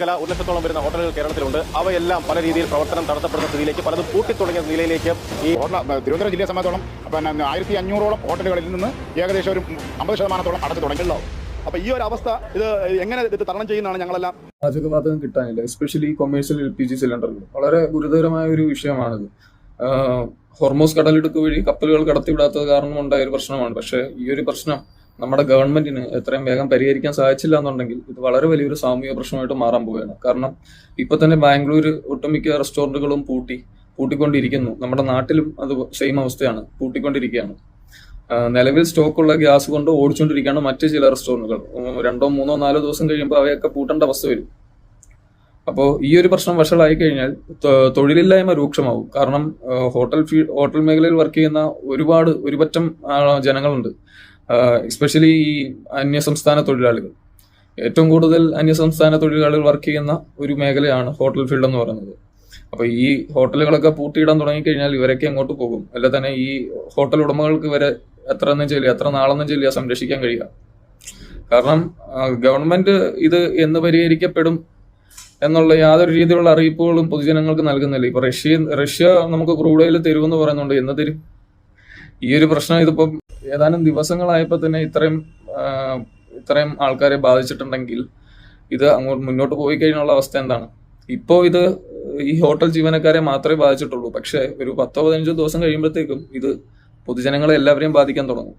1 ലക്ഷത്തോളം വരുന്ന ഹോട്ടലുകൾ കേരളത്തിലുണ്ട്. അവയെല്ലാം പല രീതിയിൽ പ്രവർത്തനം തടസ്സപ്പെടുന്ന സ്ഥിതിയിലേക്ക്, പലതും പൂട്ടിത്തുടങ്ങിയ നിലയിലേക്ക് ഈ തിരുവനന്തപുരം ജില്ലയെ സംബന്ധിച്ചോളം 1500ഓളം ഹോട്ടലുകളിൽ നിന്ന് ഏകദേശം ഒരു 50% അടച്ചു തുടങ്ങിയല്ലോ. അപ്പൊ ഈ ഒരു അവസ്ഥ ഇത് എങ്ങനെ തരണം ചെയ്യുന്നതാണ് ഞങ്ങളെല്ലാം. പാചകവാതകം കിട്ടാനില്ല, എസ്പെഷ്യലി കൊമേഴ്സ്യൽ LPG സിലിണ്ടറുകൾ വളരെ ഗുരുതരമായ ഒരു വിഷയമാണിത്. ഹോർമോസ് കടലിടുക്ക് വഴി കപ്പലുകൾ കടത്തിവിടാത്തത് കാരണം ഉണ്ടായ ഒരു പ്രശ്നമാണ്. പക്ഷേ ഈ ഒരു പ്രശ്നം നമ്മുടെ ഗവൺമെന്റിന് എത്രയും വേഗം പരിഹരിക്കാൻ സാധിച്ചില്ല എന്നുണ്ടെങ്കിൽ ഇത് വളരെ വലിയൊരു സാമൂഹിക പ്രശ്നമായിട്ട് മാറാൻ പോവുകയാണ്. കാരണം ഇപ്പൊ തന്നെ ബാംഗ്ലൂർ ഒട്ടുമിക്ക റെസ്റ്റോറന്റുകളും പൂട്ടിക്കൊണ്ടിരിക്കുന്നു. നമ്മുടെ നാട്ടിലും അത് സെയിം അവസ്ഥയാണ്, പൂട്ടിക്കൊണ്ടിരിക്കുകയാണ്. നിലവിൽ സ്റ്റോക്കുള്ള ഗ്യാസ് കൊണ്ട് ഓടിച്ചുകൊണ്ടിരിക്കുകയാണ് മറ്റ് ചില റെസ്റ്റോറന്റുകൾ. 2, 3, 4 ദിവസം കഴിയുമ്പോൾ അവയൊക്കെ പൂട്ടേണ്ട അവസ്ഥ വരും. അപ്പോൾ ഈ ഒരു പ്രശ്നം വഷളായി കഴിഞ്ഞാൽ തൊഴിലില്ലായ്മ രൂക്ഷമാവും. കാരണം ഹോട്ടൽ മേഖലയിൽ വർക്ക് ചെയ്യുന്ന ഒരുപറ്റം ജനങ്ങളുണ്ട്, എസ്പെഷ്യലി ഈ അന്യസംസ്ഥാന തൊഴിലാളികൾ. ഏറ്റവും കൂടുതൽ അന്യസംസ്ഥാന തൊഴിലാളികൾ വർക്ക് ചെയ്യുന്ന ഒരു മേഖലയാണ് ഹോട്ടൽ ഫീൽഡ് എന്ന് പറയുന്നത്. അപ്പൊ ഈ ഹോട്ടലുകളൊക്കെ പൂട്ടിയിടാൻ തുടങ്ങിക്കഴിഞ്ഞാൽ ഇവരൊക്കെ എങ്ങോട്ട് പോകും? അല്ല തന്നെ ഈ ഹോട്ടൽ ഉടമകൾക്ക് വരെ എത്ര നാളെന്നും ചെല്ലിയാ സംരക്ഷിക്കാൻ കഴിയുക? കാരണം ഗവൺമെന്റ് ഇത് എന്ന് പരിഹരിക്കപ്പെടും എന്നുള്ള യാതൊരു രീതിയിലുള്ള അറിയിപ്പുകളും പൊതുജനങ്ങൾക്ക് നൽകുന്നില്ല. ഇപ്പൊ റഷ്യ നമുക്ക് ക്രൂഡ് ഓയിൽ തരുമെന്ന് പറയുന്നുണ്ട്, എന്ന് തരും? ഈ ഒരു പ്രശ്നം ഇതിപ്പം ഏതാനും ദിവസങ്ങളായപ്പോൾ തന്നെ ഇത്രയും ആൾക്കാരെ ബാധിച്ചിട്ടുണ്ടെങ്കിൽ ഇത് അങ്ങോട്ട് മുന്നോട്ട് പോയി കഴിഞ്ഞുള്ള അവസ്ഥ എന്താണ്? ഇപ്പോൾ ഇത് ഈ ഹോട്ടൽ ജീവനക്കാരെ മാത്രമേ ബാധിച്ചിട്ടുള്ളൂ. പക്ഷേ ഒരു 10-15 ദിവസം കഴിയുമ്പോഴത്തേക്കും ഇത് പൊതുജനങ്ങളെ എല്ലാവരെയും ബാധിക്കാൻ തുടങ്ങും.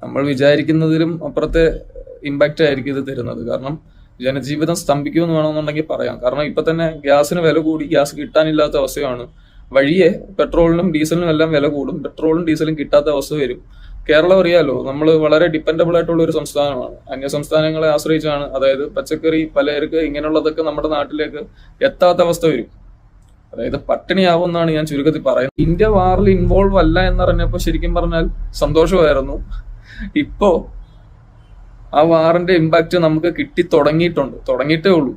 നമ്മൾ വിചാരിക്കുന്നതിലും അപ്പുറത്തെ ഇമ്പാക്റ്റ് ആയിരിക്കും ഇത് തരുന്നത്. കാരണം ജനജീവിതം സ്തംഭിക്കുമെന്ന് വേണമെന്നുണ്ടെങ്കിൽ പറയാം. കാരണം ഇപ്പൊ തന്നെ ഗ്യാസിന് വില കൂടി, ഗ്യാസ് കിട്ടാനില്ലാത്ത അവസ്ഥയാണ്. വഴിയെ പെട്രോളിനും ഡീസലിനും എല്ലാം വില കൂടും, പെട്രോളും ഡീസലും കിട്ടാത്ത അവസ്ഥ വരും. കേരളം അറിയാലോ, നമ്മൾ വളരെ ഡിപ്പെൻഡബിൾ ആയിട്ടുള്ള ഒരു സംസ്ഥാനമാണ്. അന്യ സംസ്ഥാനങ്ങളെ ആശ്രയിച്ചാണ്, അതായത് പച്ചക്കറി പലചരക്ക് ഇങ്ങനെയുള്ളതൊക്കെ നമ്മുടെ നാട്ടിലേക്ക് എത്താത്ത അവസ്ഥ വരും. അതായത് പട്ടിണിയാവുമെന്നാണ് ഞാൻ ചുരുക്കത്തിൽ പറയുന്നത്. ഇന്ത്യ വാറിൽ ഇൻവോൾവ് അല്ല എന്നറിഞ്ഞപ്പോൾ ശരിക്കും പറഞ്ഞാൽ സന്തോഷമായിരുന്നു. ഇപ്പോ ആ വാറിന്റെ ഇമ്പാക്റ്റ് നമുക്ക് തുടങ്ങിയിട്ടേ ഉള്ളൂ.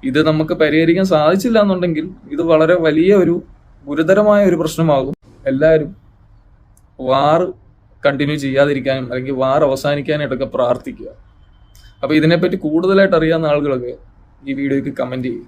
ഇത് നമുക്ക് പരിഹരിക്കാൻ സാധിച്ചില്ല എന്നുണ്ടെങ്കിൽ ഇത് വളരെ വലിയ ഒരു ഗുരുതരമായ ഒരു പ്രശ്നമാകും. എല്ലാവരും വാർ കണ്ടിന്യൂ ചെയ്യാതിരിക്കാനും അല്ലെങ്കിൽ വാർ അവസാനിക്കാനായിട്ടൊക്കെ പ്രാർത്ഥിക്കുക. അപ്പൊ ഇതിനെപ്പറ്റി കൂടുതലായിട്ട് അറിയാവുന്ന ആളുകളൊക്കെ ഈ വീഡിയോയ്ക്ക് കമന്റ് ചെയ്യും.